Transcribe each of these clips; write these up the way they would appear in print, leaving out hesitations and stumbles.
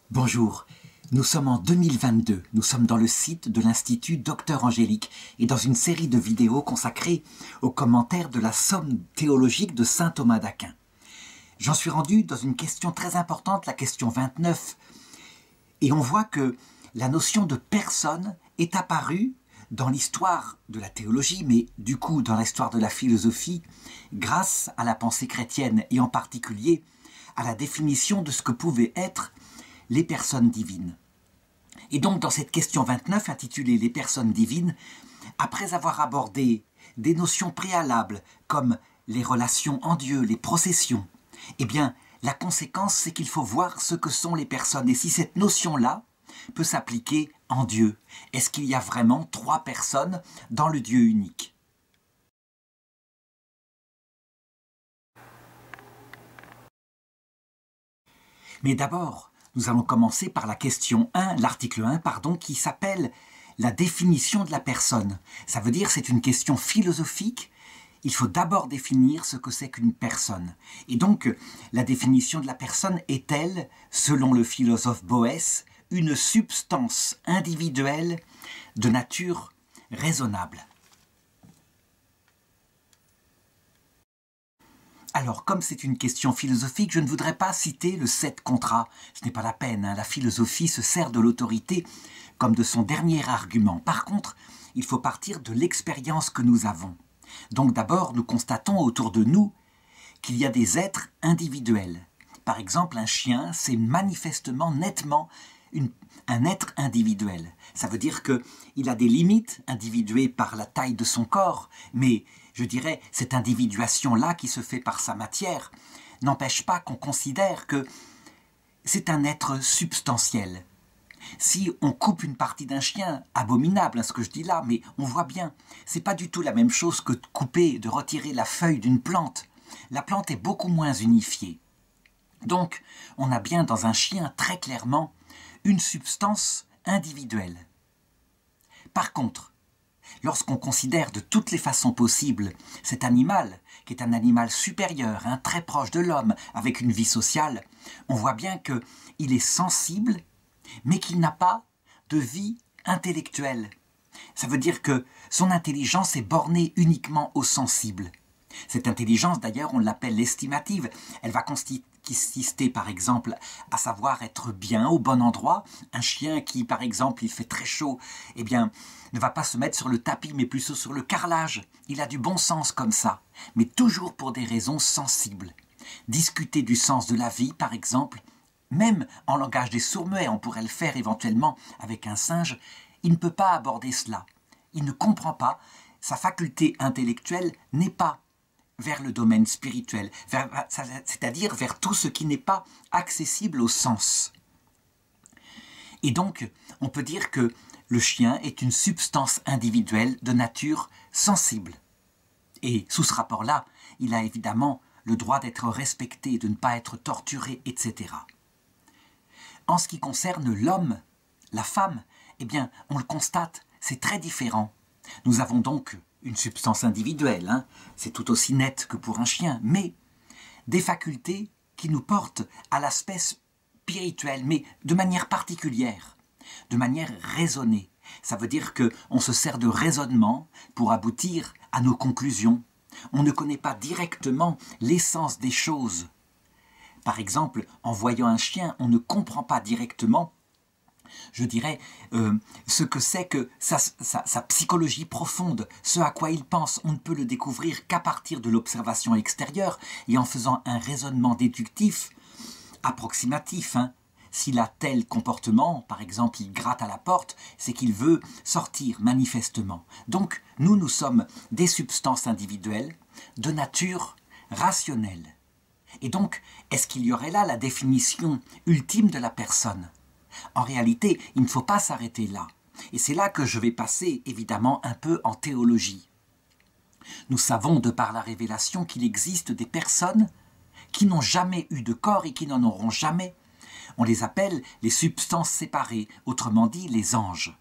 Bonjour, nous sommes en 2022, nous sommes dans le site de l'Institut Docteur Angélique et dans une série de vidéos consacrées aux commentaires de la Somme théologique de saint Thomas d'Aquin. J'en suis rendu dans une question très importante, la question 29, et on voit que la notion de personne est apparue dans l'histoire de la théologie, mais du coup dans l'histoire de la philosophie, grâce à la pensée chrétienne et en particulier à la définition de ce que pouvaient être les personnes divines. Et donc dans cette question 29 intitulée « Les personnes divines », après avoir abordé des notions préalables comme les relations en Dieu, les processions, eh bien la conséquence c'est qu'il faut voir ce que sont les personnes et si cette notion-là peut s'appliquer en Dieu. Est-ce qu'il y a vraiment trois personnes dans le Dieu unique ? Mais d'abord, nous allons commencer par la question 1, l'article 1, qui s'appelle « La définition de la personne ». Ça veut dire c'est une question philosophique. Il faut d'abord définir ce que c'est qu'une personne. Et donc, la définition de la personne est-elle, selon le philosophe Boès, une substance individuelle de nature raisonnable ? Alors, comme c'est une question philosophique, je ne voudrais pas citer le 7 contra. Ce n'est pas la peine, la philosophie se sert de l'autorité comme de son dernier argument. Par contre, il faut partir de l'expérience que nous avons. Donc d'abord, nous constatons autour de nous qu'il y a des êtres individuels. Par exemple, un chien, c'est manifestement, nettement, un être individuel. Ça veut dire qu'il a des limites individuées par la taille de son corps, mais je dirais, cette individuation-là qui se fait par sa matière n'empêche pas qu'on considère que c'est un être substantiel. Si on coupe une partie d'un chien, abominable ce que je dis là, mais on voit bien, c'est pas du tout la même chose que de couper, de retirer la feuille d'une plante. La plante est beaucoup moins unifiée. Donc, on a bien dans un chien très clairement une substance individuelle. Par contre, lorsqu'on considère de toutes les façons possibles cet animal, qui est un animal supérieur, très proche de l'homme, avec une vie sociale, on voit bien qu'il est sensible, mais qu'il n'a pas de vie intellectuelle. Ça veut dire que son intelligence est bornée uniquement au sensible. Cette intelligence, d'ailleurs, on l'appelle l'estimative. Elle va consister, par exemple, à savoir être bien au bon endroit. Un chien qui, par exemple, il fait très chaud, eh bien, ne va pas se mettre sur le tapis, mais plutôt sur le carrelage. Il a du bon sens comme ça, mais toujours pour des raisons sensibles. Discuter du sens de la vie, par exemple, même en langage des sourds-muets, on pourrait le faire éventuellement avec un singe, il ne peut pas aborder cela. Il ne comprend pas, sa faculté intellectuelle n'est pas vers le domaine spirituel, c'est-à-dire vers tout ce qui n'est pas accessible au sens. Et donc, on peut dire que le chien est une substance individuelle de nature sensible. Et sous ce rapport-là, il a évidemment le droit d'être respecté, de ne pas être torturé, etc. En ce qui concerne l'homme, la femme, eh bien, on le constate, c'est très différent. Nous avons donc une substance individuelle, c'est tout aussi net que pour un chien, mais des facultés qui nous portent à l'aspect spirituel, mais de manière particulière, de manière raisonnée. Ça veut dire qu'on se sert de raisonnement pour aboutir à nos conclusions. On ne connaît pas directement l'essence des choses. Par exemple, en voyant un chien, on ne comprend pas directement, je dirais, ce que c'est que sa psychologie profonde, ce à quoi il pense. On ne peut le découvrir qu'à partir de l'observation extérieure et en faisant un raisonnement déductif, approximatif. S'il a tel comportement, par exemple, il gratte à la porte, c'est qu'il veut sortir manifestement. Donc, nous sommes des substances individuelles de nature rationnelle. Et donc, est-ce qu'il y aurait là la définition ultime de la personne ? En réalité, il ne faut pas s'arrêter là. Et c'est là que je vais passer, évidemment, un peu en théologie. Nous savons, de par la révélation, qu'il existe des personnes qui n'ont jamais eu de corps et qui n'en auront jamais. On les appelle les substances séparées, autrement dit les anges.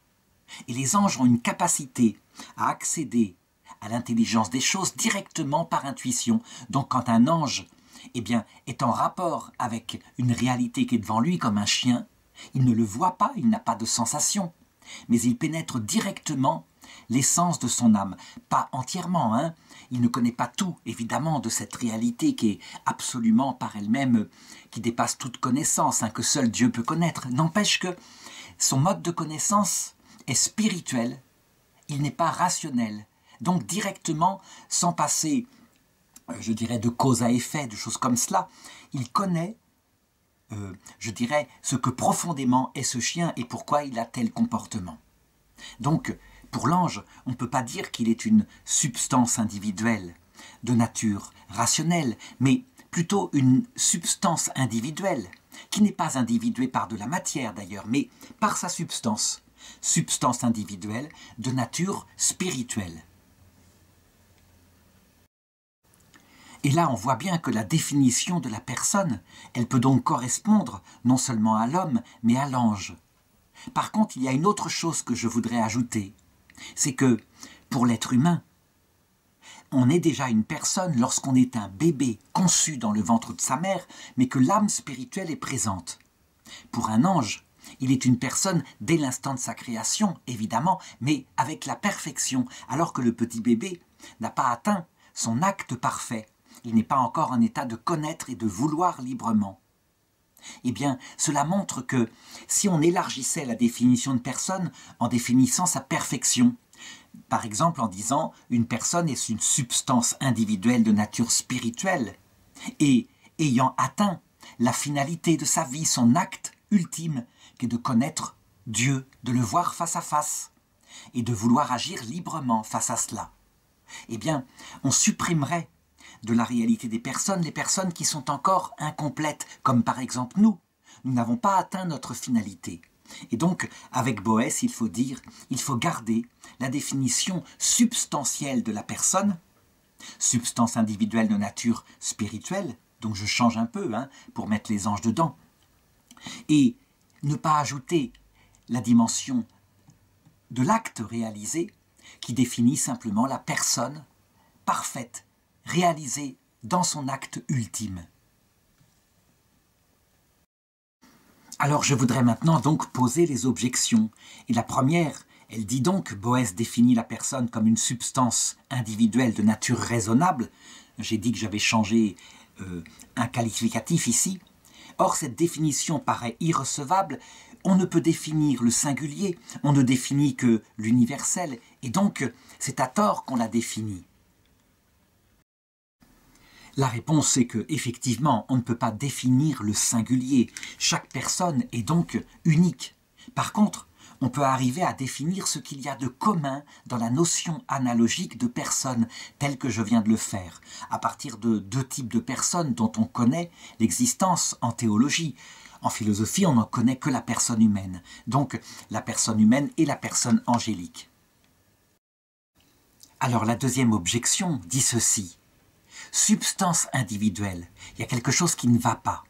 Et les anges ont une capacité à accéder à l'intelligence des choses directement par intuition. Donc quand un ange est en rapport avec une réalité qui est devant lui, comme un chien, Il ne le voit pas, il n'a pas de sensation, mais il pénètre directement l'essence de son âme. Pas entièrement, hein. Il ne connaît pas tout, évidemment, de cette réalité qui est absolument par elle-même, qui dépasse toute connaissance, hein, que seul Dieu peut connaître. N'empêche que son mode de connaissance est spirituel, il n'est pas rationnel. Donc directement, sans passer, je dirais, de cause à effet, de choses comme cela, il connaît, je dirais, ce que profondément est ce chien et pourquoi il a tel comportement. Donc, pour l'ange, on ne peut pas dire qu'il est une substance individuelle, de nature rationnelle, mais plutôt une substance individuelle, qui n'est pas individuée par de la matière d'ailleurs, mais par sa substance, substance individuelle de nature spirituelle. Et là, on voit bien que la définition de la personne, elle peut donc correspondre non seulement à l'homme, mais à l'ange. Par contre, il y a une autre chose que je voudrais ajouter, c'est que, pour l'être humain, on est déjà une personne lorsqu'on est un bébé conçu dans le ventre de sa mère, mais que l'âme spirituelle est présente. Pour un ange, il est une personne dès l'instant de sa création, évidemment, mais avec la perfection, alors que le petit bébé n'a pas atteint son acte parfait. Il n'est pas encore en état de connaître et de vouloir librement. Eh bien, cela montre que si on élargissait la définition de personne en définissant sa perfection, par exemple en disant une personne est une substance individuelle de nature spirituelle et ayant atteint la finalité de sa vie, son acte ultime, qui est de connaître Dieu, de le voir face à face et de vouloir agir librement face à cela, eh bien, on supprimerait de la réalité des personnes, les personnes qui sont encore incomplètes, comme par exemple nous. Nous n'avons pas atteint notre finalité. Et donc, avec Boès, il faut garder la définition substantielle de la personne, substance individuelle de nature spirituelle, donc je change un peu pour mettre les anges dedans, et ne pas ajouter la dimension de l'acte réalisé qui définit simplement la personne parfaite, réalisée dans son acte ultime. Alors je voudrais maintenant donc poser les objections. Et la première, elle dit donc, Boès définit la personne comme une substance individuelle de nature raisonnable. J'ai dit que j'avais changé un qualificatif ici. Or cette définition paraît irrecevable. On ne peut définir le singulier, on ne définit que l'universel. Et donc c'est à tort qu'on la définit. La réponse est que, effectivement, on ne peut pas définir le singulier. Chaque personne est donc unique. Par contre, on peut arriver à définir ce qu'il y a de commun dans la notion analogique de personne, telle que je viens de le faire, à partir de deux types de personnes dont on connaît l'existence en théologie. En philosophie, on n'en connaît que la personne humaine. Donc, la personne humaine et la personne angélique. Alors, la deuxième objection dit ceci. Substance individuelle, il y a quelque chose qui ne va pas.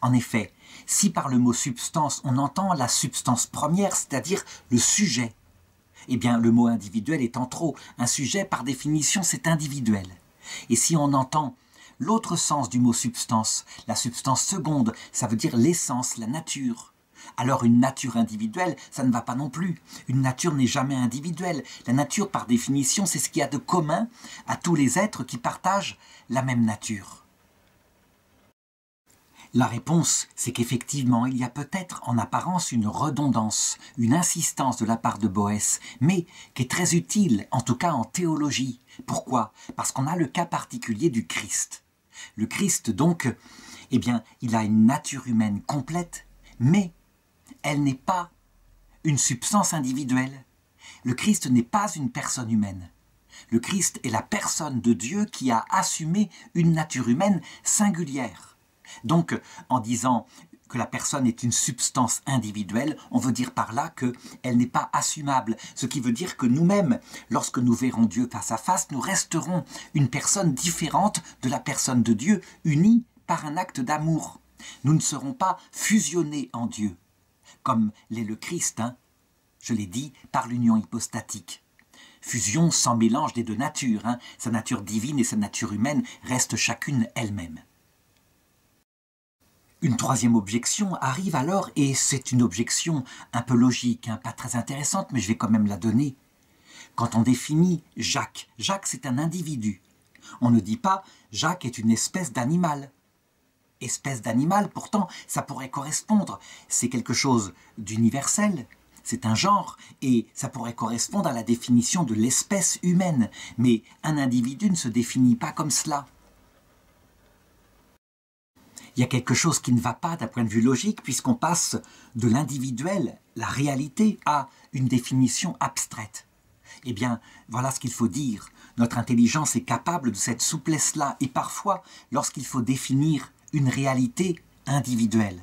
En effet, si par le mot substance on entend la substance première, c'est-à-dire le sujet, eh bien le mot individuel étant trop. Un sujet, par définition, c'est individuel. Et si on entend l'autre sens du mot substance, la substance seconde, ça veut dire l'essence, la nature. Alors une nature individuelle, ça ne va pas non plus. Une nature n'est jamais individuelle. La nature, par définition, c'est ce qu'il y a de commun à tous les êtres qui partagent la même nature. La réponse, c'est qu'effectivement, il y a peut-être en apparence une redondance, une insistance de la part de Boès, mais qui est très utile, en tout cas en théologie. Pourquoi ? Parce qu'on a le cas particulier du Christ. Le Christ, donc, eh bien, il a une nature humaine complète, mais elle n'est pas une substance individuelle. Le Christ n'est pas une personne humaine. Le Christ est la personne de Dieu qui a assumé une nature humaine singulière. Donc, en disant que la personne est une substance individuelle, on veut dire par là qu'elle n'est pas assumable. Ce qui veut dire que nous-mêmes, lorsque nous verrons Dieu face à face, nous resterons une personne différente de la personne de Dieu, unie par un acte d'amour. Nous ne serons pas fusionnés en Dieu, comme l'est le Christ, je l'ai dit, par l'union hypostatique. Fusion sans mélange des deux natures, sa nature divine et sa nature humaine restent chacune elle-même. Une troisième objection arrive alors, et c'est une objection un peu logique, pas très intéressante, mais je vais quand même la donner. Quand on définit Jacques, Jacques c'est un individu. On ne dit pas Jacques est une espèce d'animal. Espèce d'animal, pourtant, ça pourrait correspondre. C'est quelque chose d'universel, c'est un genre, et ça pourrait correspondre à la définition de l'espèce humaine. Mais un individu ne se définit pas comme cela. Il y a quelque chose qui ne va pas d'un point de vue logique, puisqu'on passe de l'individuel, la réalité, à une définition abstraite. Eh bien, voilà ce qu'il faut dire. Notre intelligence est capable de cette souplesse-là, et parfois, lorsqu'il faut définir une réalité individuelle,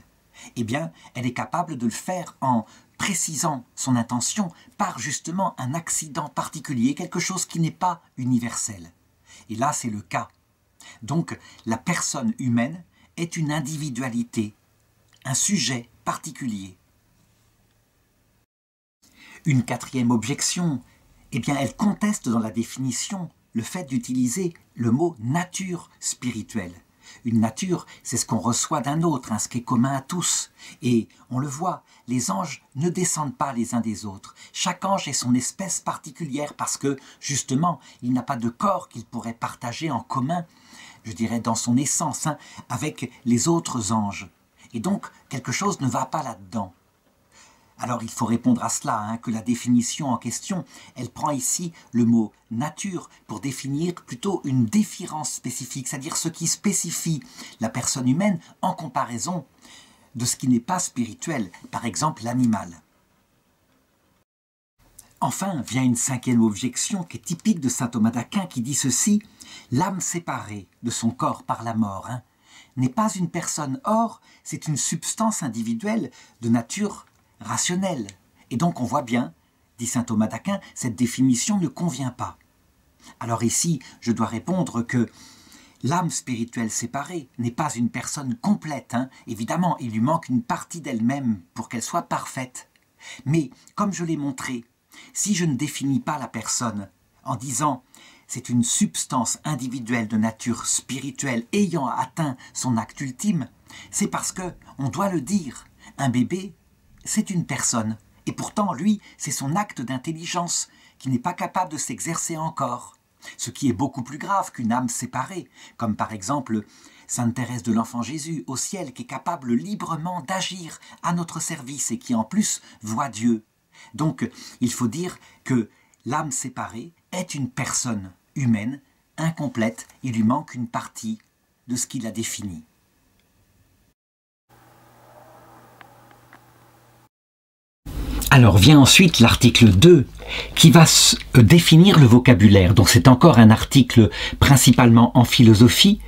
eh bien, elle est capable de le faire en précisant son intention par justement un accident particulier, quelque chose qui n'est pas universel. Et là, c'est le cas. Donc, la personne humaine est une individualité, un sujet particulier. Une quatrième objection, eh bien, elle conteste dans la définition le fait d'utiliser le mot nature spirituelle. Une nature, c'est ce qu'on reçoit d'un autre, ce qui est commun à tous. Et on le voit, les anges ne descendent pas les uns des autres. Chaque ange est son espèce particulière parce que, justement, il n'a pas de corps qu'il pourrait partager en commun, je dirais dans son essence, avec les autres anges. Et donc, quelque chose ne va pas là-dedans. Alors il faut répondre à cela, que la définition en question, elle prend ici le mot « nature » pour définir plutôt une différence spécifique, c'est-à-dire ce qui spécifie la personne humaine en comparaison de ce qui n'est pas spirituel, par exemple l'animal. Enfin, vient une cinquième objection qui est typique de saint Thomas d'Aquin qui dit ceci: « L'âme séparée de son corps par la mort n'est pas une personne, or c'est une substance individuelle de nature rationnelle. » Et donc on voit bien, dit saint Thomas d'Aquin, cette définition ne convient pas. Alors ici, je dois répondre que l'âme spirituelle séparée n'est pas une personne complète. Évidemment, il lui manque une partie d'elle-même pour qu'elle soit parfaite. Mais, comme je l'ai montré, si je ne définis pas la personne en disant « c'est une substance individuelle de nature spirituelle ayant atteint son acte ultime », c'est parce que, on doit le dire, un bébé, c'est une personne. Et pourtant, lui, c'est son acte d'intelligence qui n'est pas capable de s'exercer encore. Ce qui est beaucoup plus grave qu'une âme séparée, comme par exemple Sainte Thérèse de l'Enfant Jésus au ciel, qui est capable librement d'agir à notre service et qui en plus voit Dieu. Donc, il faut dire que l'âme séparée est une personne humaine, incomplète, il lui manque une partie de ce qu'il a défini. Alors vient ensuite l'article 2 qui va définir le vocabulaire. Donc c'est encore un article principalement en philosophie.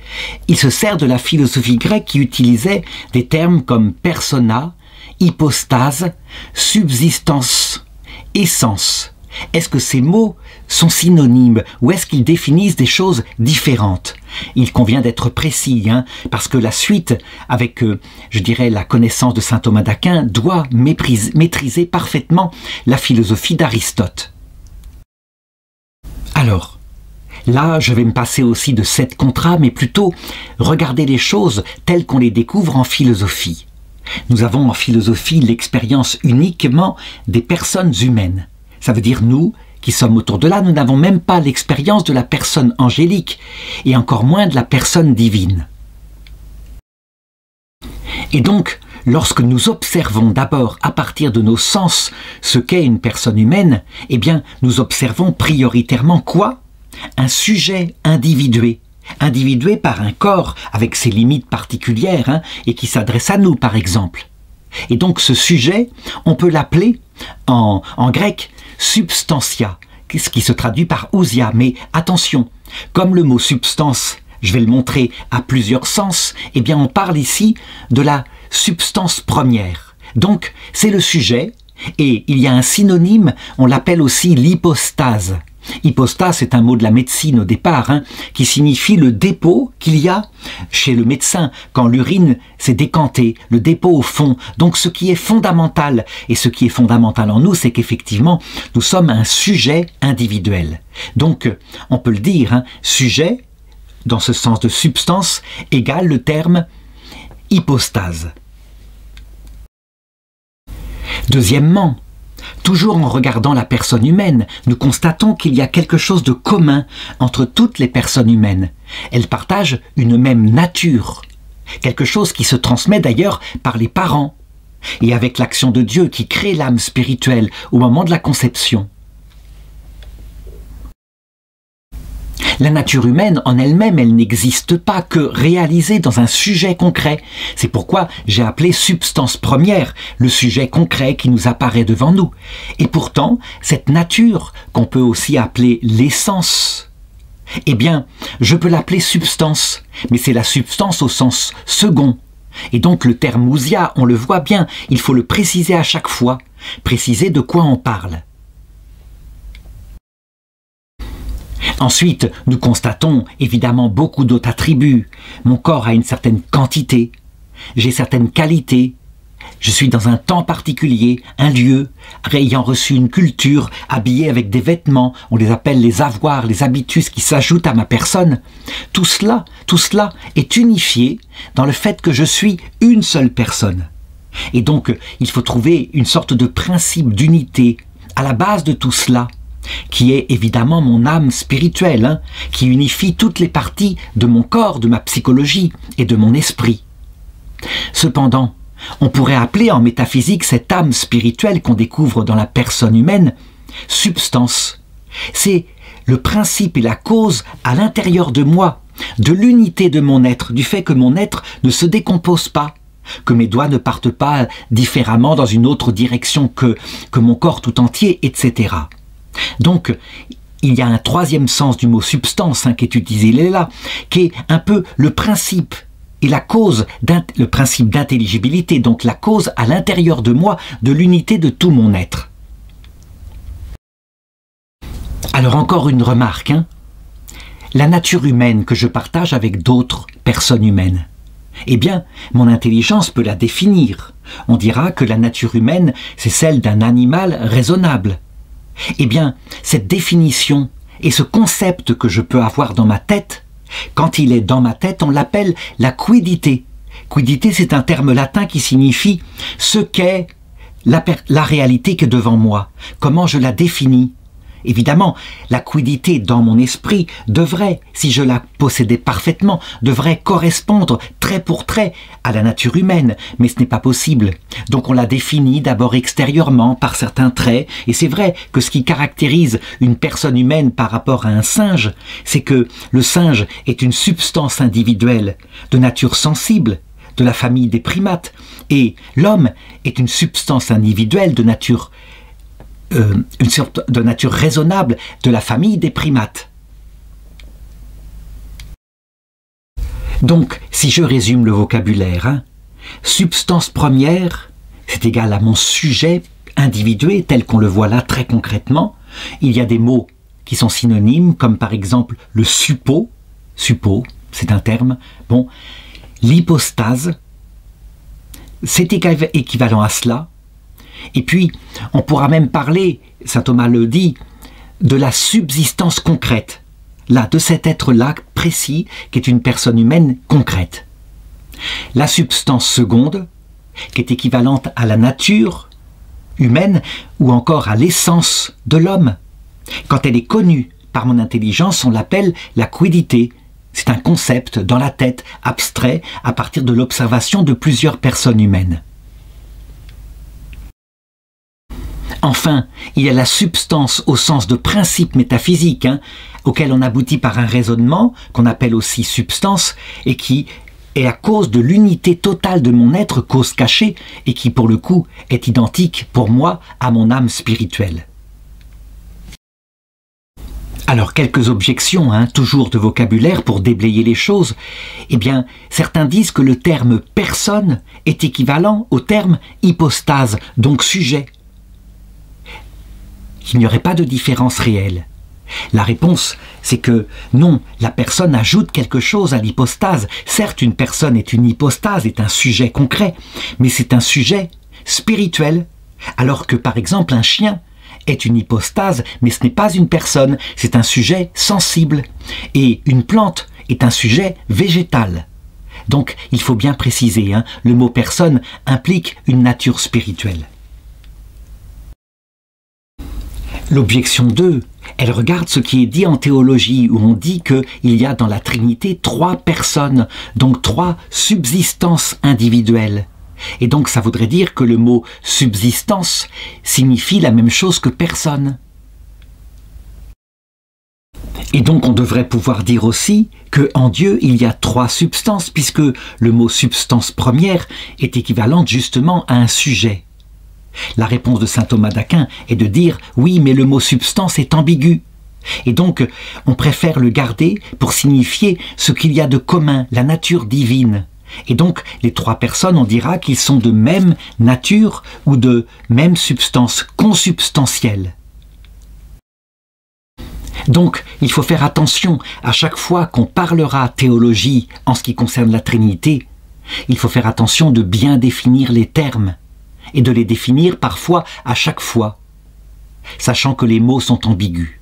Il se sert de la philosophie grecque qui utilisait des termes comme persona, hypostase, subsistance, essence. Est-ce que ces mots sont synonymes ou est-ce qu'ils définissent des choses différentes? Il convient d'être précis, parce que la suite, avec, je dirais, la connaissance de saint Thomas d'Aquin, doit maîtriser parfaitement la philosophie d'Aristote. Alors, là, je vais me passer aussi de cette contra, mais plutôt regarder les choses telles qu'on les découvre en philosophie. Nous avons en philosophie l'expérience uniquement des personnes humaines. Ça veut dire nous, qui sommes autour de là, nous n'avons même pas l'expérience de la personne angélique et encore moins de la personne divine. Et donc, lorsque nous observons d'abord à partir de nos sens ce qu'est une personne humaine, eh bien, nous observons prioritairement quoi? Un sujet individué. Individué par un corps avec ses limites particulières et qui s'adresse à nous, par exemple. Et donc, ce sujet, on peut l'appeler en grec substantia, ce qui se traduit par ousia. Mais attention, comme le mot substance, je vais le montrer, a plusieurs sens, eh bien on parle ici de la substance première. Donc c'est le sujet, et il y a un synonyme, on l'appelle aussi l'hypostase. Hypostase, c'est un mot de la médecine au départ, qui signifie le dépôt qu'il y a chez le médecin quand l'urine s'est décantée, le dépôt au fond. Donc ce qui est fondamental, et ce qui est fondamental en nous, c'est qu'effectivement, nous sommes un sujet individuel. Donc, on peut le dire, sujet, dans ce sens de substance, égale le terme hypostase. Deuxièmement, toujours en regardant la personne humaine, nous constatons qu'il y a quelque chose de commun entre toutes les personnes humaines. Elles partagent une même nature, quelque chose qui se transmet d'ailleurs par les parents, et avec l'action de Dieu qui crée l'âme spirituelle au moment de la conception. La nature humaine en elle-même, elle n'existe pas que réalisée dans un sujet concret. C'est pourquoi j'ai appelé substance première, le sujet concret qui nous apparaît devant nous. Et pourtant, cette nature, qu'on peut aussi appeler l'essence, eh bien, je peux l'appeler substance, mais c'est la substance au sens second. Et donc le terme ousia, on le voit bien, il faut le préciser à chaque fois, préciser de quoi on parle. Ensuite, nous constatons évidemment beaucoup d'autres attributs. Mon corps a une certaine quantité, j'ai certaines qualités, je suis dans un temps particulier, un lieu, ayant reçu une culture, habillé avec des vêtements, on les appelle les avoirs, les habitus qui s'ajoutent à ma personne. Tout cela est unifié dans le fait que je suis une seule personne. Et donc, il faut trouver une sorte de principe d'unité à la base de tout cela, qui est évidemment mon âme spirituelle, qui unifie toutes les parties de mon corps, de ma psychologie et de mon esprit. Cependant, on pourrait appeler en métaphysique cette âme spirituelle qu'on découvre dans la personne humaine, substance. C'est le principe et la cause à l'intérieur de moi, de l'unité de mon être, du fait que mon être ne se décompose pas, que mes doigts ne partent pas différemment dans une autre direction que mon corps tout entier, etc. Donc, il y a un troisième sens du mot substance qui est utilisé là, qui est un peu le principe et la cause, le principe d'intelligibilité, donc la cause à l'intérieur de moi de l'unité de tout mon être. Alors encore une remarque, la nature humaine que je partage avec d'autres personnes humaines, eh bien, mon intelligence peut la définir. On dira que la nature humaine, c'est celle d'un animal raisonnable. Eh bien, cette définition et ce concept que je peux avoir dans ma tête, quand il est dans ma tête, on l'appelle la quiddité. Quiddité, c'est un terme latin qui signifie ce qu'est la réalité qui est devant moi, comment je la définis. Évidemment, la quiddité dans mon esprit devrait, si je la possédais parfaitement, devrait correspondre trait pour trait à la nature humaine, mais ce n'est pas possible. Donc on la définit d'abord extérieurement par certains traits, et c'est vrai que ce qui caractérise une personne humaine par rapport à un singe, c'est que le singe est une substance individuelle, de nature sensible, de la famille des primates, et l'homme est une substance individuelle de nature une sorte de nature raisonnable de la famille des primates. Donc, si je résume le vocabulaire, substance première, c'est égal à mon sujet individué tel qu'on le voit là très concrètement. Il y a des mots qui sont synonymes, comme par exemple le suppo, c'est un terme, bon, l'hypostase, c'est équivalent à cela. Et puis, on pourra même parler, saint Thomas le dit, de la subsistance concrète, là, de cet être-là précis, qui est une personne humaine concrète. La substance seconde, qui est équivalente à la nature humaine, ou encore à l'essence de l'homme. Quand elle est connue par mon intelligence, on l'appelle la quiddité. C'est un concept dans la tête, abstrait, à partir de l'observation de plusieurs personnes humaines. Enfin, il y a la substance au sens de principe métaphysique, auquel on aboutit par un raisonnement, qu'on appelle aussi substance, et qui est à cause de l'unité totale de mon être, cause cachée, et qui pour le coup est identique pour moi à mon âme spirituelle. Alors quelques objections, toujours de vocabulaire pour déblayer les choses. Eh bien, certains disent que le terme personne est équivalent au terme hypostase, donc sujet. Qu'il n'y aurait pas de différence réelle. La réponse, c'est que non, la personne ajoute quelque chose à l'hypostase. Certes, une personne est une hypostase, est un sujet concret, mais c'est un sujet spirituel. Alors que, par exemple, un chien est une hypostase, mais ce n'est pas une personne, c'est un sujet sensible. Et une plante est un sujet végétal. Donc il faut bien préciser, hein, le mot personne implique une nature spirituelle. L'objection 2, elle regarde ce qui est dit en théologie, où on dit qu'il y a dans la Trinité 3 personnes, donc 3 subsistances individuelles. Et donc ça voudrait dire que le mot subsistance signifie la même chose que personne. Et donc on devrait pouvoir dire aussi qu'en Dieu il y a 3 substances, puisque le mot substance première est équivalente justement à un sujet. La réponse de saint Thomas d'Aquin est de dire « oui, mais le mot substance est ambigu ». Et donc, on préfère le garder pour signifier ce qu'il y a de commun, la nature divine. Et donc, les 3 personnes, on dira qu'ils sont de même nature ou de même substance, consubstantielle. Donc, il faut faire attention à chaque fois qu'on parlera théologie en ce qui concerne la Trinité, il faut faire attention de bien définir les termes et de les définir parfois à chaque fois, sachant que les mots sont ambigus.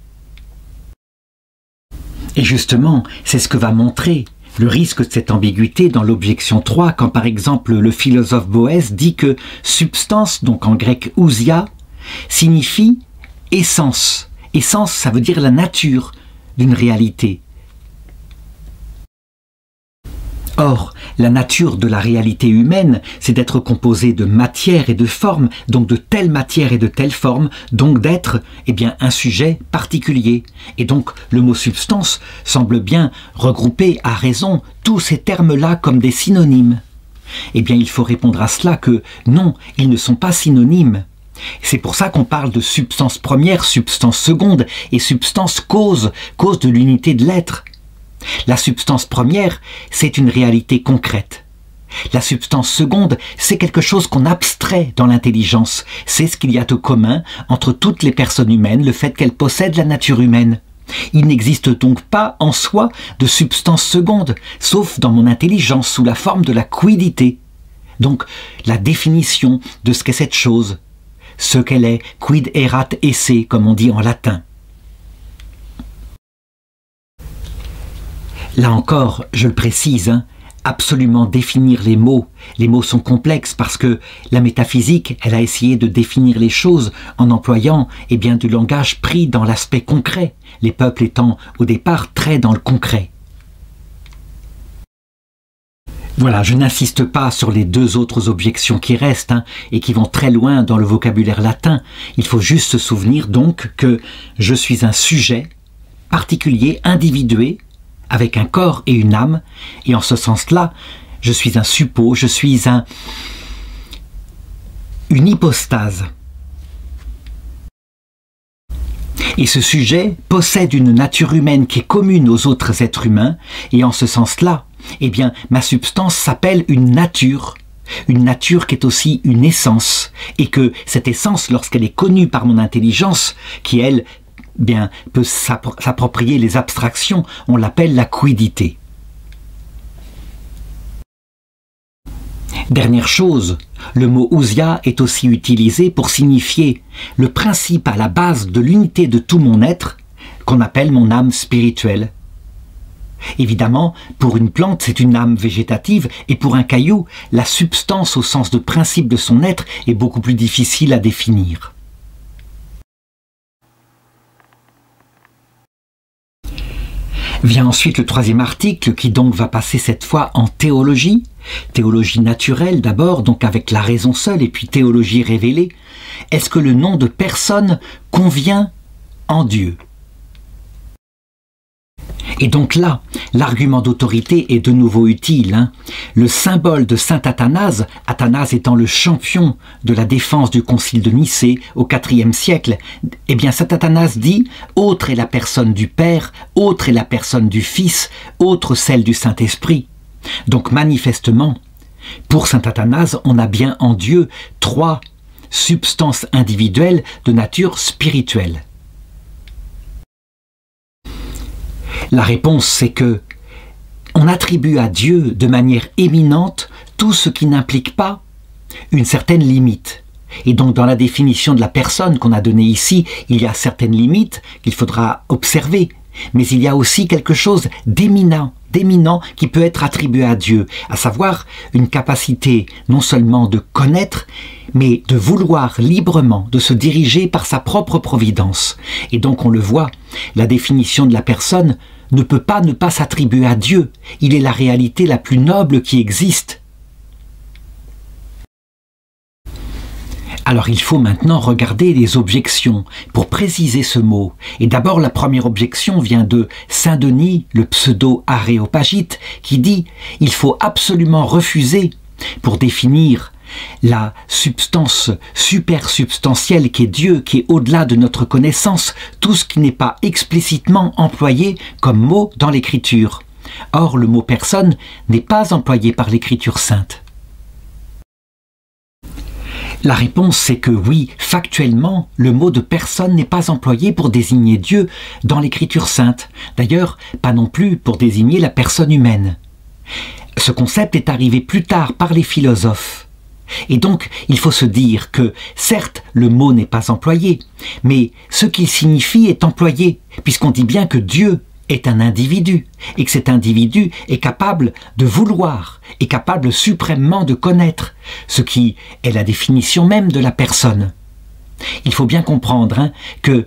Et justement, c'est ce que va montrer le risque de cette ambiguïté dans l'objection 3, quand par exemple le philosophe Boès dit que substance, donc en grec ousia, signifie essence. Essence, ça veut dire la nature d'une réalité. Or, la nature de la réalité humaine, c'est d'être composée de matière et de forme, donc de telle matière et de telle forme, donc d'être, eh bien, un sujet particulier. Et donc, le mot substance semble bien regrouper à raison tous ces termes-là comme des synonymes. Eh bien, il faut répondre à cela que non, ils ne sont pas synonymes. C'est pour ça qu'on parle de substance première, substance seconde et substance cause, cause de l'unité de l'être. La substance première, c'est une réalité concrète. La substance seconde, c'est quelque chose qu'on abstrait dans l'intelligence. C'est ce qu'il y a de commun entre toutes les personnes humaines, le fait qu'elles possèdent la nature humaine. Il n'existe donc pas en soi de substance seconde, sauf dans mon intelligence sous la forme de la quiddité. Donc, la définition de ce qu'est cette chose, ce qu'elle est, quid erat esse, comme on dit en latin. Là encore, je le précise, hein, absolument définir les mots. Les mots sont complexes parce que la métaphysique, elle a essayé de définir les choses en employant eh bien, du langage pris dans l'aspect concret, les peuples étant au départ très dans le concret. Voilà, je n'insiste pas sur les 2 autres objections qui restent hein, et qui vont très loin dans le vocabulaire latin. Il faut juste se souvenir donc que je suis un sujet particulier, individué, avec un corps et une âme, et en ce sens-là, je suis un suppôt, je suis une hypostase. Et ce sujet possède une nature humaine qui est commune aux autres êtres humains, et en ce sens-là, eh bien, ma substance s'appelle une nature qui est aussi une essence, et que cette essence, lorsqu'elle est connue par mon intelligence, qui elle, bien, peut s'approprier les abstractions, on l'appelle la quiddité. Dernière chose, le mot ousia est aussi utilisé pour signifier le principe à la base de l'unité de tout mon être, qu'on appelle mon âme spirituelle. Évidemment, pour une plante, c'est une âme végétative, et pour un caillou, la substance au sens de principe de son être est beaucoup plus difficile à définir. Vient ensuite le 3e article qui donc va passer cette fois en théologie naturelle d'abord, donc avec la raison seule, et puis théologie révélée. Est-ce que le nom de personne convient en Dieu? Et donc là, l'argument d'autorité est de nouveau utile. Hein. Le symbole de saint Athanase, Athanase étant le champion de la défense du concile de Nicée au IVe siècle, eh bien saint Athanase dit « Autre est la personne du Père, autre est la personne du Fils, autre celle du Saint-Esprit ». Donc manifestement, pour saint Athanase, on a bien en Dieu 3 substances individuelles de nature spirituelle. La réponse, c'est que on attribue à Dieu de manière éminente tout ce qui n'implique pas une certaine limite. Et donc dans la définition de la personne qu'on a donnée ici, il y a certaines limites qu'il faudra observer, mais il y a aussi quelque chose d'éminent d'éminent qui peut être attribué à Dieu, à savoir une capacité non seulement de connaître, mais de vouloir librement, de se diriger par sa propre providence. Et donc on le voit, la définition de la personne ne peut pas ne pas s'attribuer à Dieu. Il est la réalité la plus noble qui existe. Alors il faut maintenant regarder les objections pour préciser ce mot. Et d'abord la première objection vient de Saint Denis, le pseudo-aréopagite, qui dit « Il faut absolument refuser, pour définir la substance supersubstantielle qui est Dieu, qui est au-delà de notre connaissance, tout ce qui n'est pas explicitement employé comme mot dans l'Écriture. Or le mot personne n'est pas employé par l'Écriture sainte. » La réponse c'est que oui, factuellement, le mot de personne n'est pas employé pour désigner Dieu dans l'Écriture sainte. D'ailleurs, pas non plus pour désigner la personne humaine. Ce concept est arrivé plus tard par les philosophes. Et donc, il faut se dire que, certes, le mot n'est pas employé, mais ce qu'il signifie est employé, puisqu'on dit bien que Dieu est un individu, et que cet individu est capable de vouloir, est capable suprêmement de connaître, ce qui est la définition même de la personne. Il faut bien comprendre que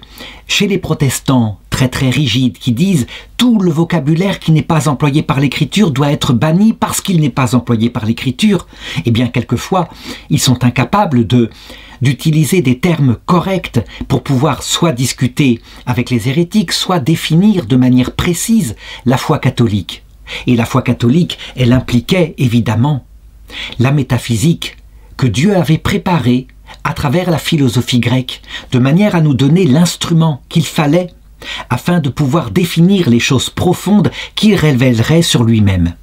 chez les protestants très rigides qui disent tout le vocabulaire qui n'est pas employé par l'Écriture doit être banni parce qu'il n'est pas employé par l'Écriture, eh bien quelquefois ils sont incapables d'utiliser des termes corrects pour pouvoir soit discuter avec les hérétiques, soit définir de manière précise la foi catholique. Et la foi catholique, elle impliquait évidemment la métaphysique que Dieu avait préparée à travers la philosophie grecque, de manière à nous donner l'instrument qu'il fallait afin de pouvoir définir les choses profondes qu'il révélerait sur lui-même.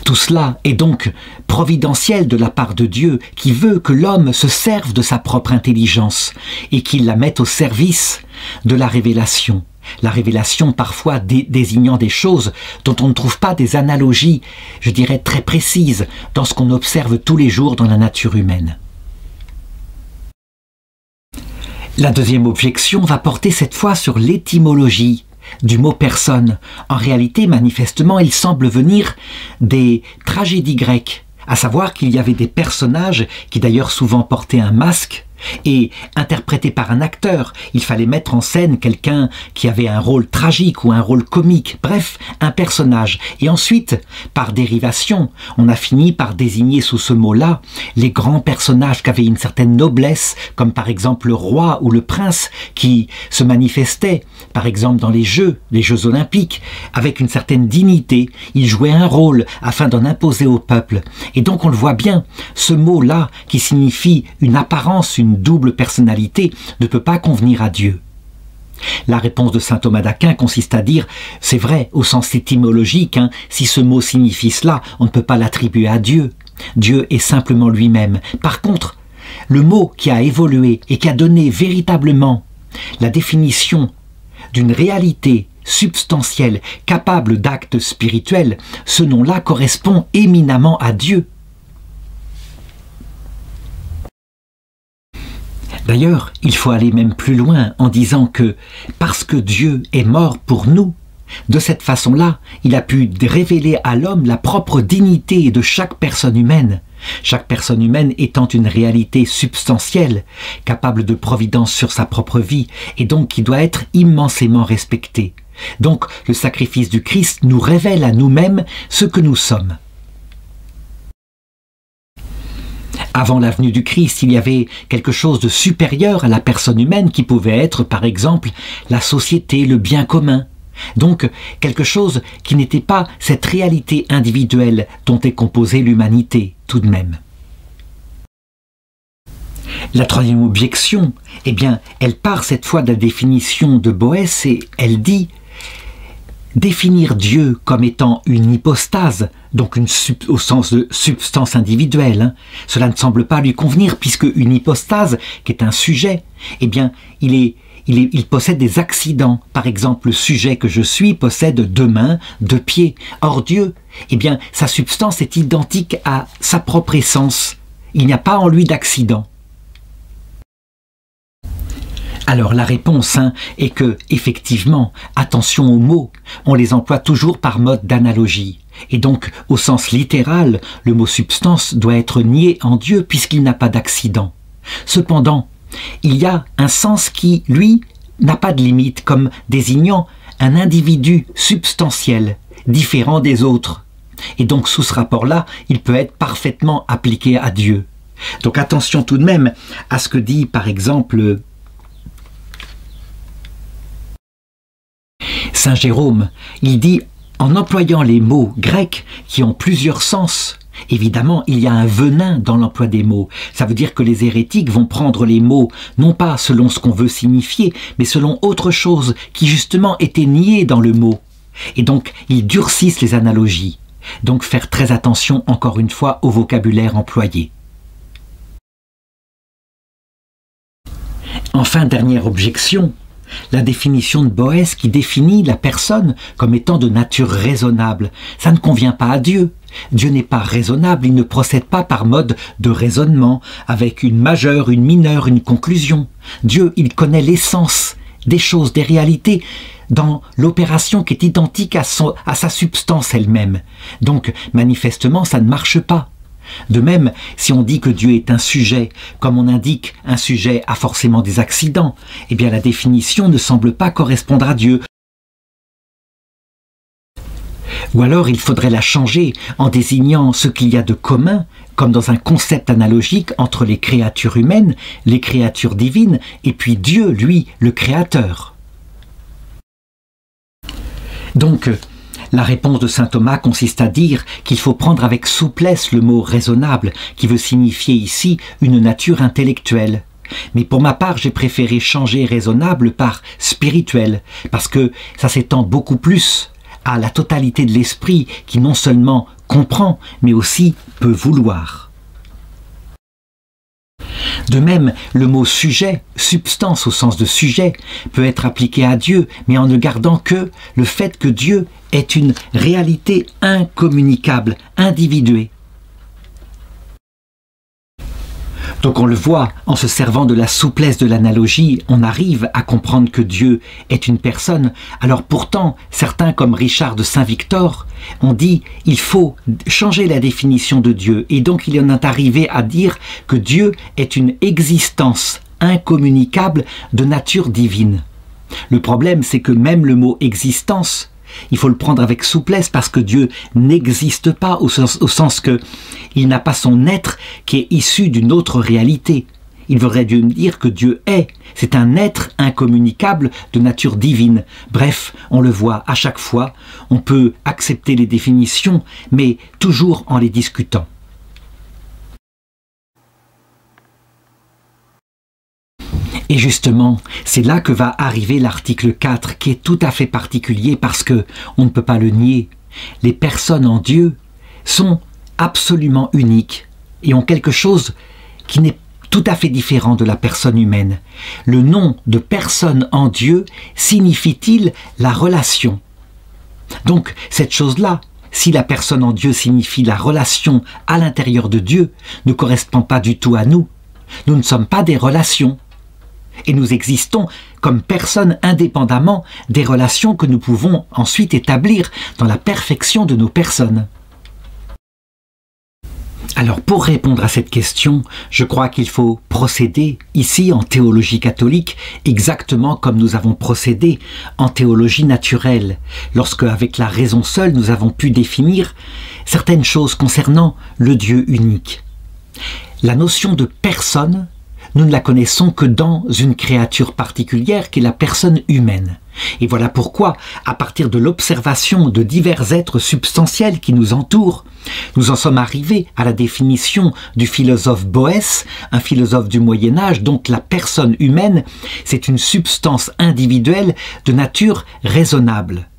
Tout cela est donc providentiel de la part de Dieu qui veut que l'homme se serve de sa propre intelligence et qu'il la mette au service de la révélation. La révélation parfois désignant des choses dont on ne trouve pas des analogies, je dirais très précises, dans ce qu'on observe tous les jours dans la nature humaine. La deuxième objection va porter cette fois sur l'étymologie du mot personne. En réalité, manifestement, il semble venir des tragédies grecques, à savoir qu'il y avait des personnages qui d'ailleurs souvent portaient un masque et interprétés par un acteur. Il fallait mettre en scène quelqu'un qui avait un rôle tragique ou un rôle comique, bref, un personnage. Et ensuite, par dérivation, on a fini par désigner sous ce mot-là les grands personnages qui avaient une certaine noblesse, comme par exemple le roi ou le prince qui se manifestait, par exemple dans les Jeux olympiques, avec une certaine dignité. Il jouait un rôle afin d'en imposer au peuple. Et donc on le voit bien, ce mot-là qui signifie une apparence, une double personnalité, ne peut pas convenir à Dieu. La réponse de saint Thomas d'Aquin consiste à dire, c'est vrai au sens étymologique, si ce mot signifie cela, on ne peut pas l'attribuer à Dieu. Dieu est simplement lui-même. Par contre, le mot qui a évolué et qui a donné véritablement la définition d'une réalité substantielle, capable d'actes spirituels, ce nom-là correspond éminemment à Dieu. D'ailleurs, il faut aller même plus loin en disant que parce que Dieu est mort pour nous, de cette façon-là, il a pu révéler à l'homme la propre dignité de chaque personne humaine étant une réalité substantielle, capable de providence sur sa propre vie, et donc qui doit être immensément respectée. Donc le sacrifice du Christ nous révèle à nous-mêmes ce que nous sommes. Avant la venue du Christ, il y avait quelque chose de supérieur à la personne humaine qui pouvait être, par exemple, la société, le bien commun. Donc, quelque chose qui n'était pas cette réalité individuelle dont est composée l'humanité, tout de même. La troisième objection, eh bien, elle part cette fois de la définition de Boès et elle dit définir Dieu comme étant une hypostase, donc au sens de substance individuelle, cela ne semble pas lui convenir puisque une hypostase, qui est un sujet, eh bien, il possède des accidents. Par exemple, le sujet que je suis possède 2 mains, 2 pieds. Or Dieu, eh bien, sa substance est identique à sa propre essence. Il n'y a pas en lui d'accident. Alors la réponse est que, effectivement, attention aux mots, on les emploie toujours par mode d'analogie. Et donc, au sens littéral, le mot substance doit être nié en Dieu puisqu'il n'a pas d'accident. Cependant, il y a un sens qui, lui, n'a pas de limite, comme désignant un individu substantiel, différent des autres. Et donc, sous ce rapport-là, il peut être parfaitement appliqué à Dieu. Donc attention tout de même à ce que dit, par exemple, Saint Jérôme. Il dit, en employant les mots grecs qui ont plusieurs sens, évidemment, il y a un venin dans l'emploi des mots. Ça veut dire que les hérétiques vont prendre les mots, non pas selon ce qu'on veut signifier, mais selon autre chose qui justement était niée dans le mot. Et donc, ils durcissent les analogies. Donc, faire très attention, encore une fois, au vocabulaire employé. Enfin, dernière objection, la définition de Boès qui définit la personne comme étant de nature raisonnable. Ça ne convient pas à Dieu. Dieu n'est pas raisonnable, il ne procède pas par mode de raisonnement, avec une majeure, une mineure, une conclusion. Dieu, il connaît l'essence des choses, des réalités, dans l'opération qui est identique à sa substance elle-même. Donc, manifestement, ça ne marche pas. De même, si on dit que Dieu est un sujet, comme on indique un sujet a forcément des accidents, eh bien la définition ne semble pas correspondre à Dieu. Ou alors il faudrait la changer en désignant ce qu'il y a de commun, comme dans un concept analogique entre les créatures humaines, les créatures divines, et puis Dieu, lui, le Créateur. Donc, la réponse de saint Thomas consiste à dire qu'il faut prendre avec souplesse le mot « raisonnable » qui veut signifier ici une nature intellectuelle. Mais pour ma part, j'ai préféré changer « raisonnable » par « spirituel » parce que ça s'étend beaucoup plus à la totalité de l'esprit qui non seulement comprend, mais aussi peut vouloir. De même, le mot sujet, substance au sens de sujet, peut être appliqué à Dieu, mais en ne gardant que le fait que Dieu est une réalité incommunicable, individuée. Donc on le voit, en se servant de la souplesse de l'analogie, on arrive à comprendre que Dieu est une personne. Alors pourtant, certains comme Richard de Saint-Victor ont dit il faut changer la définition de Dieu. Et donc il en est arrivé à dire que Dieu est une existence incommunicable de nature divine. Le problème, c'est que même le mot « existence », il faut le prendre avec souplesse parce que Dieu n'existe pas au sens que il n'a pas son être qui est issu d'une autre réalité. Il voudrait dire que Dieu est. C'est un être incommunicable de nature divine. Bref, on le voit à chaque fois, on peut accepter les définitions, mais toujours en les discutant. Et justement, c'est là que va arriver l'article 4 qui est tout à fait particulier parce que, on ne peut pas le nier, les personnes en Dieu sont absolument uniques et ont quelque chose qui n'est tout à fait différent de la personne humaine. Le nom de personne en Dieu signifie-t-il la relation? Donc, cette chose-là, si la personne en Dieu signifie la relation à l'intérieur de Dieu, ne correspond pas du tout à nous. Nous ne sommes pas des relations. Et nous existons comme personnes indépendamment des relations que nous pouvons ensuite établir dans la perfection de nos personnes. Alors pour répondre à cette question, je crois qu'il faut procéder ici en théologie catholique exactement comme nous avons procédé en théologie naturelle, lorsque avec la raison seule nous avons pu définir certaines choses concernant le Dieu unique. La notion de personne, nous ne la connaissons que dans une créature particulière qui est la personne humaine. Et voilà pourquoi, à partir de l'observation de divers êtres substantiels qui nous entourent, nous en sommes arrivés à la définition du philosophe Boès, un philosophe du Moyen-Âge, donc la personne humaine, c'est une substance individuelle de nature raisonnable.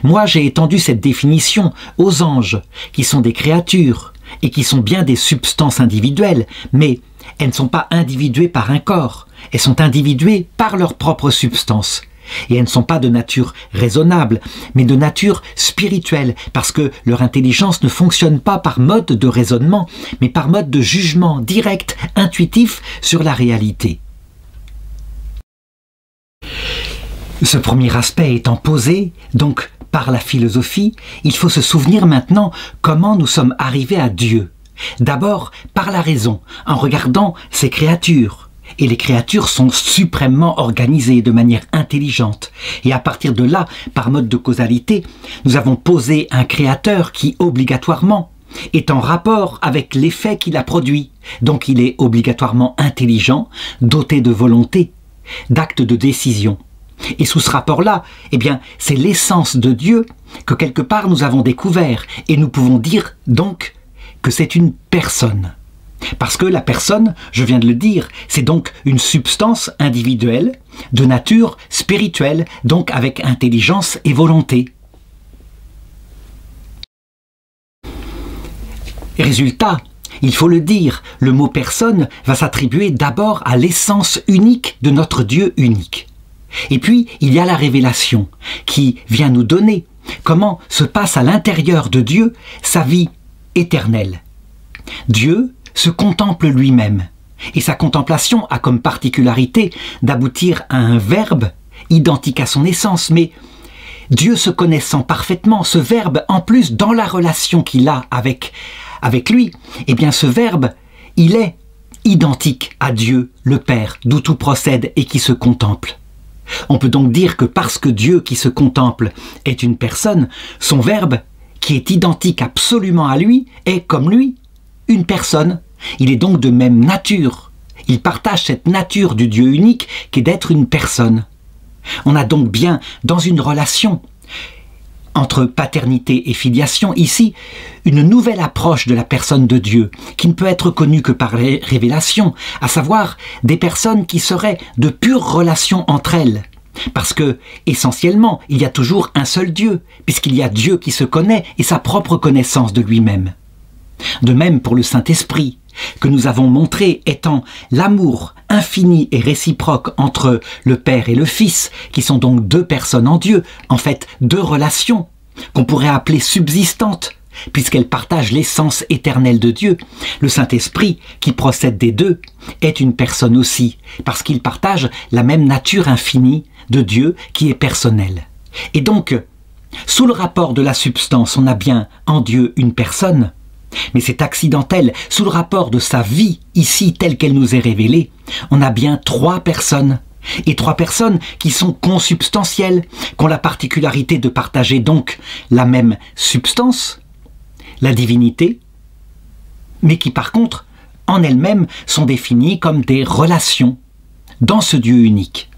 Moi, j'ai étendu cette définition aux anges, qui sont des créatures, et qui sont bien des substances individuelles, mais elles ne sont pas individuées par un corps, elles sont individuées par leur propre substance. Et elles ne sont pas de nature raisonnable, mais de nature spirituelle, parce que leur intelligence ne fonctionne pas par mode de raisonnement, mais par mode de jugement direct, intuitif sur la réalité. Ce premier aspect étant posé, donc par la philosophie, il faut se souvenir maintenant comment nous sommes arrivés à Dieu. D'abord par la raison, en regardant ces créatures. Et les créatures sont suprêmement organisées de manière intelligente. Et à partir de là, par mode de causalité, nous avons posé un créateur qui, obligatoirement, est en rapport avec l'effet qu'il a produit. Donc il est obligatoirement intelligent, doté de volonté, d'actes de décision. Et sous ce rapport-là, eh bien, c'est l'essence de Dieu que quelque part nous avons découvert. Et nous pouvons dire donc que c'est une personne. Parce que la personne, je viens de le dire, c'est donc une substance individuelle, de nature spirituelle, donc avec intelligence et volonté. Résultat, il faut le dire, le mot personne va s'attribuer d'abord à l'essence unique de notre Dieu unique. Et puis, il y a la révélation qui vient nous donner comment se passe à l'intérieur de Dieu sa vie éternelle. Dieu se contemple lui-même, et sa contemplation a comme particularité d'aboutir à un verbe identique à son essence, mais Dieu se connaissant parfaitement, ce verbe, en plus dans la relation qu'il a avec lui, eh bien ce verbe, il est identique à Dieu, le Père, d'où tout procède et qui se contemple. On peut donc dire que parce que Dieu qui se contemple est une personne, son verbe, qui est identique absolument à lui, est comme lui, une personne. Il est donc de même nature. Il partage cette nature du Dieu unique qui est d'être une personne. On a donc bien, dans une relation entre paternité et filiation, ici, une nouvelle approche de la personne de Dieu, qui ne peut être connue que par les révélations, à savoir des personnes qui seraient de pures relations entre elles. Parce que, essentiellement, il y a toujours un seul Dieu, puisqu'il y a Dieu qui se connaît et sa propre connaissance de lui-même. De même pour le Saint-Esprit, que nous avons montré étant l'amour infini et réciproque entre le Père et le Fils, qui sont donc deux personnes en Dieu, en fait deux relations, qu'on pourrait appeler subsistantes, puisqu'elles partagent l'essence éternelle de Dieu. Le Saint-Esprit, qui procède des deux, est une personne aussi, parce qu'il partage la même nature infinie de Dieu qui est personnelle. Et donc, sous le rapport de la substance, on a bien en Dieu une personne, mais c'est accidentel. Sous le rapport de sa vie, ici, telle qu'elle nous est révélée, on a bien trois personnes. Et trois personnes qui sont consubstantielles, qui ont la particularité de partager donc la même substance, la divinité, mais qui par contre, en elles-mêmes, sont définies comme des relations dans ce Dieu unique.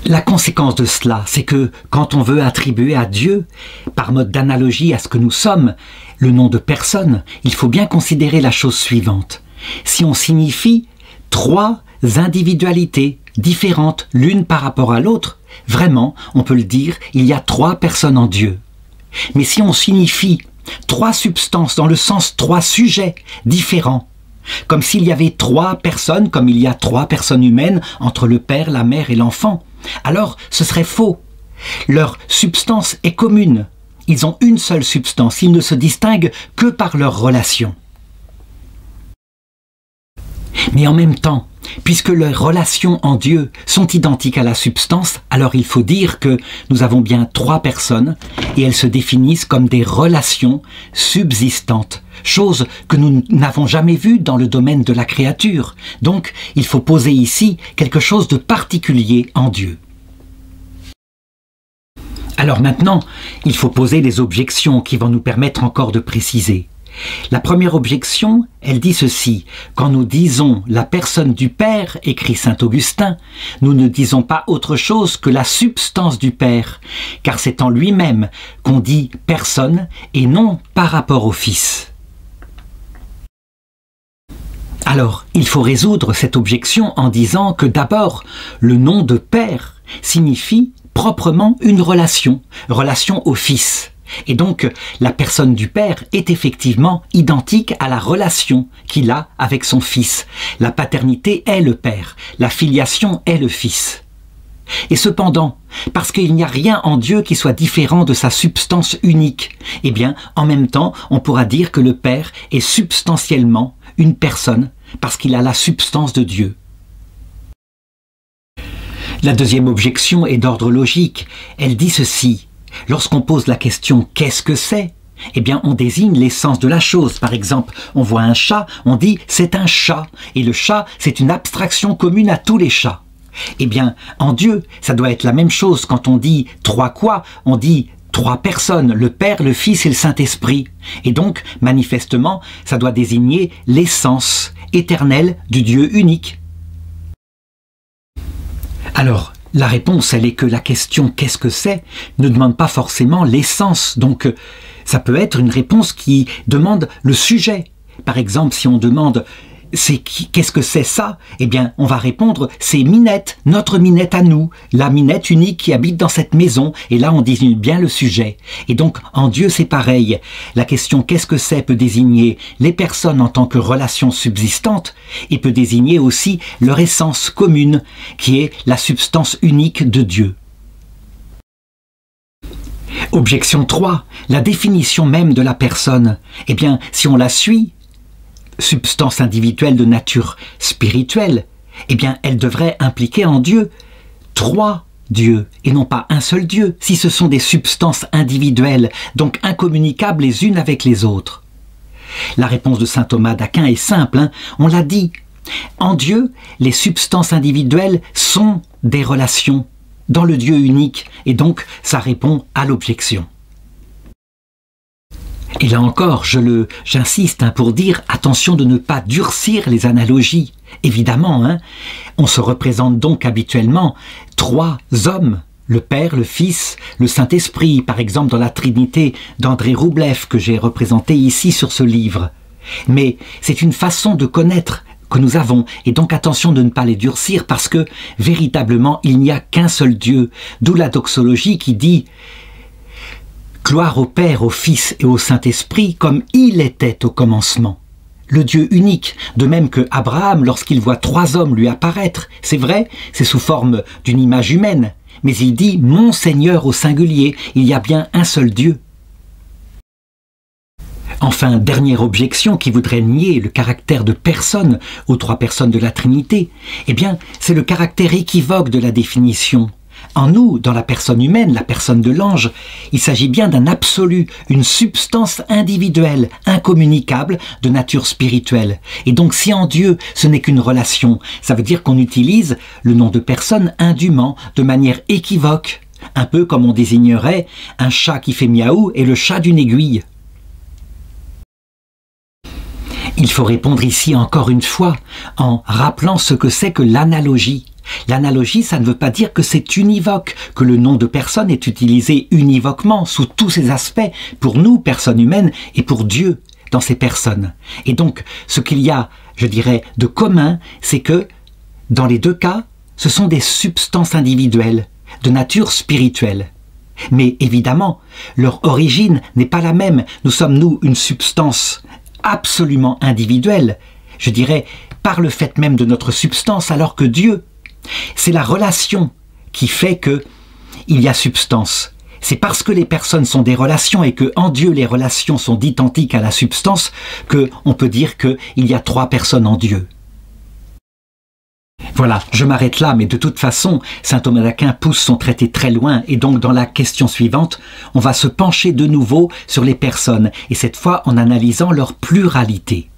La conséquence de cela, c'est que quand on veut attribuer à Dieu, par mode d'analogie à ce que nous sommes, le nom de personne, il faut bien considérer la chose suivante. Si on signifie trois individualités différentes l'une par rapport à l'autre, vraiment, on peut le dire, il y a trois personnes en Dieu. Mais si on signifie trois substances dans le sens trois sujets différents, comme s'il y avait trois personnes, comme il y a trois personnes humaines entre le père, la mère et l'enfant, alors ce serait faux. Leur substance est commune. Ils ont une seule substance. Ils ne se distinguent que par leur relation. Mais en même temps, puisque leurs relations en Dieu sont identiques à la substance, alors il faut dire que nous avons bien trois personnes et elles se définissent comme des relations subsistantes, chose que nous n'avons jamais vue dans le domaine de la créature. Donc, il faut poser ici quelque chose de particulier en Dieu. Alors maintenant, il faut poser les objections qui vont nous permettre encore de préciser. La première objection, elle dit ceci: quand nous disons la personne du Père, écrit saint Augustin, nous ne disons pas autre chose que la substance du Père, car c'est en lui-même qu'on dit personne et non par rapport au Fils. Alors, il faut résoudre cette objection en disant que d'abord, le nom de Père signifie proprement une relation au Fils. Et donc, la personne du Père est effectivement identique à la relation qu'il a avec son Fils. La paternité est le Père, la filiation est le Fils. Et cependant, parce qu'il n'y a rien en Dieu qui soit différent de sa substance unique, eh bien, en même temps, on pourra dire que le Père est substantiellement une personne, parce qu'il a la substance de Dieu. La deuxième objection est d'ordre logique. Elle dit ceci. Lorsqu'on pose la question « qu'est-ce que c'est ?» eh bien, on désigne l'essence de la chose. Par exemple, on voit un chat, on dit « c'est un chat ». Et le chat, c'est une abstraction commune à tous les chats. Eh bien, en Dieu, ça doit être la même chose. Quand on dit « trois quoi », on dit « trois personnes, le Père, le Fils et le Saint-Esprit ». Et donc, manifestement, ça doit désigner l'essence éternelle du Dieu unique. Alors, la réponse, elle est que la question « qu'est-ce que c'est ?» ne demande pas forcément l'essence. Donc, ça peut être une réponse qui demande le sujet. Par exemple, si on demande « qu'est-ce que c'est ça ?» Eh bien, on va répondre « c'est Minette, notre Minette à nous, la Minette unique qui habite dans cette maison. » Et là, on désigne bien le sujet. Et donc, en Dieu, c'est pareil. La question « qu'est-ce que c'est ?» peut désigner les personnes en tant que relations subsistantes et peut désigner aussi leur essence commune, qui est la substance unique de Dieu. Objection 3. La définition même de la personne. Eh bien, si on la suit, substance individuelle de nature spirituelle, eh bien, elle devrait impliquer en Dieu 3 dieux, et non pas un seul Dieu, si ce sont des substances individuelles, donc incommunicables les unes avec les autres. La réponse de saint Thomas d'Aquin est simple, hein, on l'a dit. En Dieu, les substances individuelles sont des relations dans le Dieu unique, et donc ça répond à l'objection. Et là encore, j'insiste pour dire attention de ne pas durcir les analogies. Évidemment, hein, on se représente donc habituellement 3 hommes, le Père, le Fils, le Saint-Esprit, par exemple dans la Trinité d'André Roublev que j'ai représenté ici sur ce livre. Mais c'est une façon de connaître que nous avons, et donc attention de ne pas les durcir parce que véritablement il n'y a qu'un seul Dieu, d'où la doxologie qui dit « Gloire au Père, au Fils et au Saint-Esprit comme il était au commencement ». Le Dieu unique, de même que Abraham lorsqu'il voit 3 hommes lui apparaître, c'est vrai, c'est sous forme d'une image humaine, mais il dit « Mon Seigneur » au singulier, il y a bien un seul Dieu. Enfin, dernière objection qui voudrait nier le caractère de personne aux 3 personnes de la Trinité, eh bien, c'est le caractère équivoque de la définition. En nous, dans la personne humaine, la personne de l'ange, il s'agit bien d'un absolu, une substance individuelle, incommunicable, de nature spirituelle. Et donc, si en Dieu, ce n'est qu'une relation, ça veut dire qu'on utilise le nom de personne indûment, de manière équivoque, un peu comme on désignerait un chat qui fait miaou et le chat d'une aiguille. Il faut répondre ici encore une fois en rappelant ce que c'est que l'analogie. L'analogie, ça ne veut pas dire que c'est univoque, que le nom de personne est utilisé univoquement sous tous ses aspects pour nous, personnes humaines, et pour Dieu dans ces personnes. Et donc, ce qu'il y a, je dirais, de commun, c'est que dans les 2 cas, ce sont des substances individuelles, de nature spirituelle. Mais évidemment, leur origine n'est pas la même. Nous sommes, nous, une substance absolument individuelle, je dirais, par le fait même de notre substance, alors que Dieu, c'est la relation qui fait que il y a substance. C'est parce que les personnes sont des relations et que en Dieu les relations sont identiques à la substance que on peut dire qu'il y a 3 personnes en Dieu. Voilà, je m'arrête là, mais de toute façon, saint Thomas d'Aquin pousse son traité très loin, et donc dans la question suivante, on va se pencher de nouveau sur les personnes, et cette fois en analysant leur pluralité.